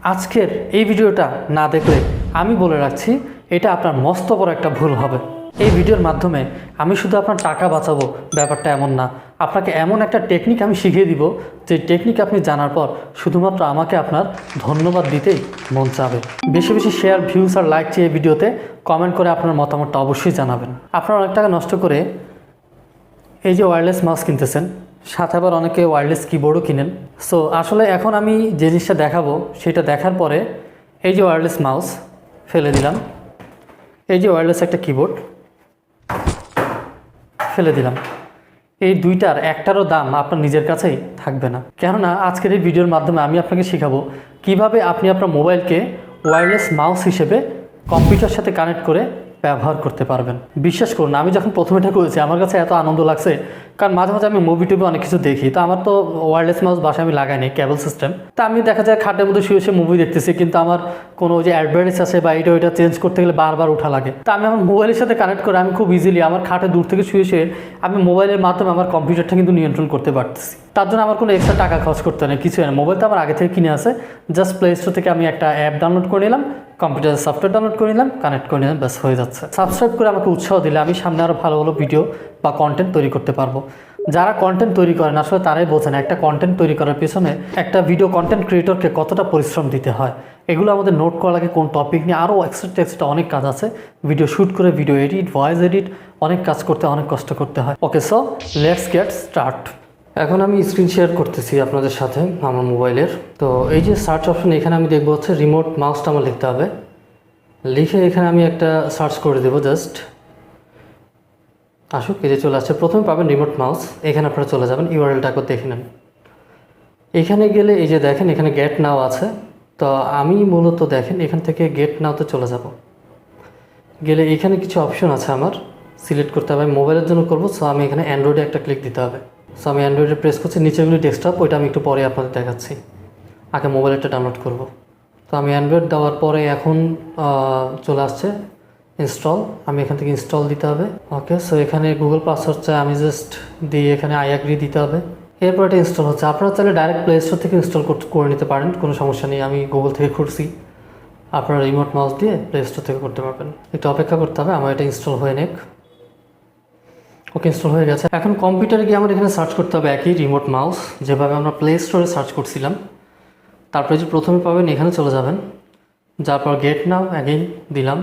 আজকের এই ভিডিওটা না দেখলে আমি বলে রাখছি এটা আপনার মস্ত বড় একটা ভুল হবে। এই ভিডিওর মাধ্যমে আমি শুধু আপনার টাকা বাঁচাবো ব্যাপারটা এমন না, আপনাকে এমন একটা টেকনিক আমি শিখিয়ে দিব যে টেকনিক আপনি জানার পর শুধুমাত্র আমাকে আপনার ধন্যবাদ দিতেই মন চাবে। বেশি বেশি শেয়ার, ভিউজ আর লাইক চেয়ে এই ভিডিওতে কমেন্ট করে আপনার মতামতটা অবশ্যই জানাবেন। আপনারা অনেক টাকা নষ্ট করে এই যে ওয়্যারলেস মাউস কিনতেছেন, সাথে আবার অনেকে ওয়্যারলেস কিবোর্ডও কিনেন। সো আসলে এখন আমি যে জিনিসটা দেখাবো সেটা দেখার পরে এই যে ওয়্যারলেস মাউস ফেলে দিলাম, এই যে ওয়্যারলেস একটা কিবোর্ড ফেলে দিলাম, এই দুইটার একটারও দাম আপনার নিজের কাছেই থাকবে না। কেননা আজকের এই ভিডিওর মাধ্যমে আমি আপনাকে শেখাবো কিভাবে আপনি আপনার মোবাইলকে ওয়্যারলেস মাউস হিসেবে কম্পিউটার সাথে কানেক্ট করে ব্যবহার করতে পারবেন। বিশ্বাস করুন, আমি যখন প্রথমে এটা করেছি আমার কাছে এত আনন্দ লাগছে, কারণ মাঝে মাঝে আমি মুভি টুভি অনেক কিছু দেখি, তো আমার তো ওয়্যারলেস মাউস বাসায় আমি লাগাইনি, কেবল সিস্টেম। তা আমি দেখা যায় খাটের মধ্যে শুয়ে শুয়ে মুভি দেখতেছি, কিন্তু আমার কোনো যে অ্যাডভার্টাইজ আছে বা এটা ওইটা চেঞ্জ করতে গেলে বারবার ওঠা লাগে। তা আমি আমার মোবাইলের সাথে কানেক্ট করে আমি খুব ইজিলি আমার খাটে দূর থেকে শুয়ে শুয়ে আমি মোবাইলের মাধ্যমে আমার কম্পিউটারটা কিন্তু নিয়ন্ত্রণ করতে পারতেছি। তার জন্য আমার কোনো এক্সট্রা টাকা খরচ করতে হয় না, কিছু না। মোবাইল তো আমার আগে থেকে কিনে আছে, জাস্ট প্লে স্টোর থেকে আমি একটা অ্যাপ ডাউনলোড করে নিলাম, কম্পিউটারের সফটওয়্যার ডাউনলোড করে নিলাম, কানেক্ট করে নিলাম, ব্যাস হয়ে যাচ্ছে। সাবস্ক্রাইব করে আমাকে উৎসাহ দিলে আমি সামনে আরও ভালো ভালো ভিডিও বা কন্টেন্ট তৈরি করতে পারবো। যারা কন্টেন্ট তৈরি করেন আসলে তারাই বোঝেন একটা কন্টেন্ট তৈরি করার পেছনে একটা ভিডিও কন্টেন্ট ক্রিয়েটরকে কতটা পরিশ্রম দিতে হয়। এগুলো আমাদের নোট করা লাগে, কোন টপিক নিয়ে, আরও এক্সট্রা অনেক কাজ আছে। ভিডিও শ্যুট করে, ভিডিও এডিট, ভয়েস এডিট, অনেক কাজ করতে, অনেক কষ্ট করতে হয়। ওকে, সো লেটস গেট স্টার্ট। এখন আমি স্ক্রিন শেয়ার করতেছি আপনাদের সাথে আমার মোবাইলের। তো এই যে সার্চ অপশন, এখানে আমি দেখবো হচ্ছে রিমোট মাউসটা আমার লিখতে হবে। লিখে এখানে আমি একটা সার্চ করে দেবো, জাস্ট আসুক, এই যে চলে আসছে। প্রথমে পাবেন রিমোট মাউস, এখানে আপনারা চলে যাবেন, ইউআরএলটাকে দেখে নেন। এখানে গেলে এই যে দেখেন এখানে গেট নাও আছে, তো আমি মূলত দেখেন এখান থেকে গেট নাওতে চলে যাব। গেলে এখানে কিছু অপশন আছে আমার সিলেক্ট করতে হবে, মোবাইলের জন্য করবো। সো আমি এখানে অ্যান্ড্রয়েডে একটা ক্লিক দিতে হবে। সো আমি অ্যান্ড্রয়েডে প্রেস করছি, নিচেগুলি ডেস্কটপ, ওইটা আমি একটু পরে আপনাদের দেখাচ্ছি। আগে মোবাইলটা ডাউনলোড করব। তো আমি অ্যান্ড্রয়েড দেওয়ার পরে এখন চলে আসছে ইনস্টল, আমি এখান থেকে ইনস্টল দিতে হবে। ওকে, সো এখানে গুগল পাসওয়ার্ড চাই, আমি জাস্ট দিয়ে এখানে আই অ্যাগ্রি দিতে হবে। এরপর এটা ইনস্টল হচ্ছে। আপনারা চাইলে ডাইরেক্ট প্লে স্টোর থেকে ইনস্টল করে নিতে পারেন, কোনো সমস্যা নেই। আমি গুগল থেকে খুঁজছি, আপনারা রিমোট মাউস দিয়ে প্লে স্টোর থেকে করতে পারবেন। একটু অপেক্ষা করতে হবে, আমার এটা ইনস্টল হয়ে নেক। ওকে, ইনস্টল হয়ে গেছে। এখন কম্পিউটারে গিয়ে আমার এখানে সার্চ করতে হবে একই রিমোট মাউস, যেভাবে আমরা প্লে স্টোরে সার্চ করছিলাম। তারপরে যে প্রথমে পাবেন এখানে চলে যাবেন, যার পর গেট নাও অ্যাগেইন দিলাম।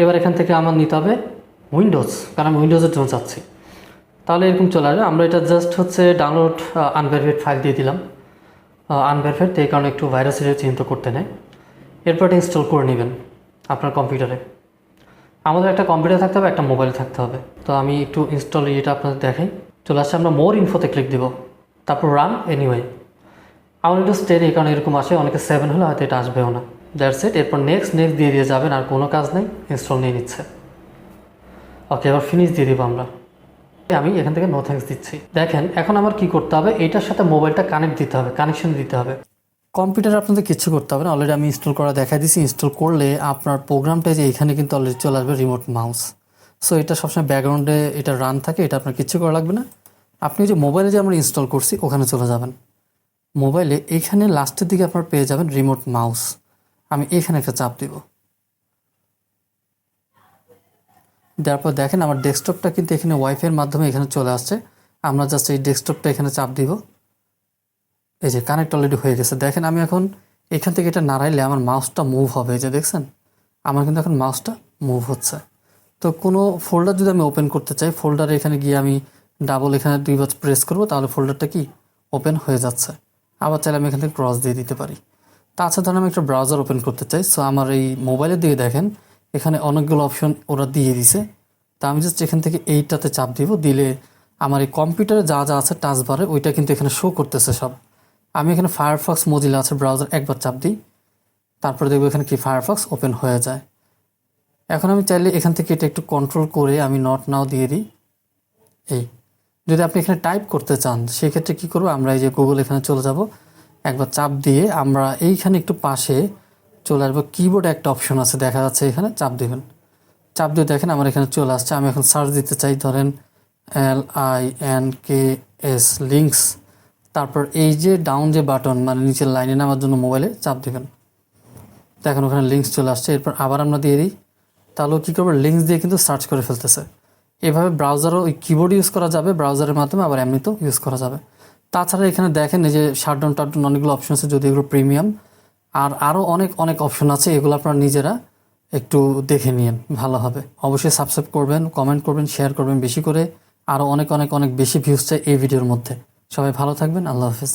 এবার এখান থেকে আমার নিতে হবে উইন্ডোজ, কারণ আমি উইন্ডোজের জন্য চাচ্ছি। তাহলে এরকম চলে আসবে। আমরা এটা জাস্ট হচ্ছে ডাউনলোড আনভেরিফাইড ফাইল দিয়ে দিলাম, আনভেরিফাইড, এই কারণে একটু ভাইরাসের চিহ্নিত করতে নেয়। এরপর এটা ইনস্টল করে নেবেন আপনার কম্পিউটারে। আমাদের একটা কম্পিউটার থাকতে হবে, একটা মোবাইল থাকতে হবে। তো আমি একটু ইনস্টল এটা আপনাদের দেখাই। চলে আসছে, আমরা মোর ইনফোতে ক্লিক দেবো, তারপর রান এনিওয়ে। আমার উইন্ডোজ 10, এই কারণে এরকম আসে, অনেকে 7 হলে হয়তো এটা আসবেও না। That's it. এরপর নেক্সট দিয়ে যাবেন, আর কোনো কাজ নেই, ইনস্টল নিয়ে নিচ্ছে। ওকে, এবার ফিনিশ দিয়ে দেবো আমরা। আমি এখান থেকে নো থ্যাঙ্কস দিচ্ছি। দেখেন এখন আমার কি করতে হবে, এইটার সাথে মোবাইলটা কানেক্ট দিতে হবে, কানেকশন দিতে হবে। কম্পিউটারে আপনাদের কিছু করতে হবে না, অলরেডি আমি ইনস্টল করা দেখাই দিচ্ছি। ইনস্টল করলে আপনার প্রোগ্রামটা যে এখানে কিন্তু অলরেডি চলে আসবে, রিমোট মাউস। সো এটা সবসময় ব্যাকগ্রাউন্ডে এটা রান থাকে, এটা আপনার কিছু করা লাগবে না। আপনি যে মোবাইলে যে আমরা ইনস্টল করছি ওখানে চলে যাবেন। মোবাইলে এইখানে লাস্টের দিকে আপনার পেয়ে যাবেন রিমোট মাউস। আমি এখানে একটা চাপ দিব, দেওয়ার পর দেখেন আমার ডেস্কটপটা কিন্তু এখানে ওয়াইফাইয়ের মাধ্যমে এখানে চলে আসছে। আমরা জাস্ট এই ডেস্কটপটা এখানে চাপ দিব, এই যে কানেক্ট অলরেডি হয়ে গেছে। দেখেন আমি এখন এখান থেকে এটা নাড়াইলে আমার মাউসটা মুভ হবে, এই যে দেখছেন আমার কিন্তু এখন মাউসটা মুভ হচ্ছে। তো কোনো ফোল্ডার যদি আমি ওপেন করতে চাই, ফোল্ডারে এখানে গিয়ে আমি ডাবল এখানে 2 বার প্রেস করব, তাহলে ফোল্ডারটা কি ওপেন হয়ে যাচ্ছে। আবার চাইলে আমি এখান থেকে ক্রস দিয়ে দিতে পারি। তাছাড়া ধরেন আমি একটা ব্রাউজার ওপেন করতে চাই। সো আমার এই মোবাইলের দিকে দেখেন এখানে অনেকগুলো অপশন ওরা দিয়ে দিছে। তা আমি জাস্ট এখান থেকে এইটাতে চাপ দিব, দিলে আমার এই কম্পিউটারে যা যা আছে টাচ বারে ওইটা কিন্তু এখানে শো করতেছে সব। আমি এখানে ফায়ারফক্স মজিলা আছে ব্রাউজার, একবার চাপ দিই, তারপরে দেখবো এখানে কি ফায়ারফক্স ওপেন হয়ে যায়। এখন আমি চাইলে এখান থেকে এটা একটু কন্ট্রোল করে আমি নট নাও দিয়ে দিই। এই যদি আপনি এখানে টাইপ করতে চান সেক্ষেত্রে কী করবো, আমরা এই যে গুগল এখানে চলে যাব, একবার চাপ দিয়ে আমরা এইখানে একটু পাশে চলে আসবো, কিবোর্ডে একটা অপশন আছে দেখা যাচ্ছে, এখানে চাপ দেবেন। চাপ দিয়ে দেখেন আমার এখানে চলে আসছে। আমি এখন সার্চ দিতে চাই, ধরেন LINKS লিঙ্কস, তারপর এই যে ডাউন যে বাটন মানে নিচের লাইনে নামার জন্য মোবাইলে চাপ দেবেন। দেখেন ওখানে লিঙ্কস চলে আসছে, এরপর আবার আমরা দিয়ে দিই, তাহলেও কী করবো লিঙ্কস দিয়ে কিন্তু সার্চ করে ফেলতেছে। এভাবে ব্রাউজারও ওই কিবোর্ড ইউজ করা যাবে ব্রাউজারের মাধ্যমে, আবার এমনিতেও ইউজ করা যাবে। তাছাড়া এখানে দেখেন এই যে শাটডাউন টাটডাউন অনেকগুলো অপশন আছে, যদি এগুলো প্রিমিয়াম, আর আরও অনেক অনেক অপশন আছে, এগুলো আপনারা নিজেরা একটু দেখে নিন ভালো হবে। অবশ্যই সাবস্ক্রাইব করবেন, কমেন্ট করবেন, শেয়ার করবেন বেশি করে, আরও অনেক অনেক অনেক বেশি ভিউজ চাই এই ভিডিওর মধ্যে। সবাই ভালো থাকবেন, আল্লাহ হাফেজ।